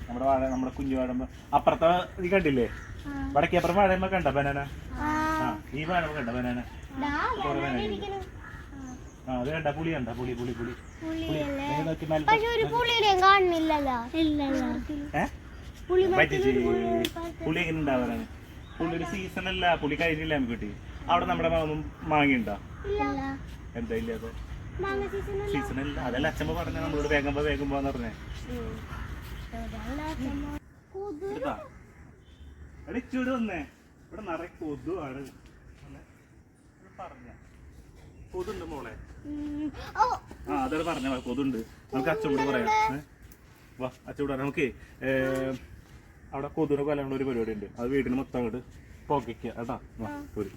നമ്മുടെ വാഴ, നമ്മുടെ കുഞ്ഞു വാഴമ്പ അപ്പുറത്തെ ഇത് കണ്ടില്ലേ, വടക്കേപ്പുറം വാഴമ്പ കണ്ട ബനാന. ഈ വാഴ കണ്ട ബനാന, അത് കണ്ട പുളി കണ്ട, പുളി പുളി പുളി പുളി എങ്ങനെ ഉണ്ടാവാനാണ്? പുള്ളിയുടെ സീസണല്ല, പുളി കഴിഞ്ഞില്ല നമുക്ക് കിട്ടി. അവിടെ നമ്മുടെ മാങ്ങയുണ്ടോ? എന്താ ഇല്ലാതെ സീസണല്ല. അതല്ല അച്ഛമ്മ പറഞ്ഞ നമ്മളോട് വേഗം പോന്ന് പറഞ്ഞേ. ഇച്ചൂട് വന്നേ, ഇവിടെ നിറയെ കൊതുവാണ് പറഞ്ഞ. കൊതുണ്ട് മോളെ. അതൊരു പറഞ്ഞ കൊതുണ്ട്. നമുക്ക് അച്ഛനോട് പറയാം. വാ അച്ഛനോട് പറയാം. നമുക്ക് അവിടെ കൊതുവിനെ കൊല്ലാനുള്ള ഒരു പരിപാടി ഉണ്ട്. അത് വീടിന് മൊത്തം അങ്ങോട്ട് പോക്കിക്കുക കേട്ടാ. ഒരു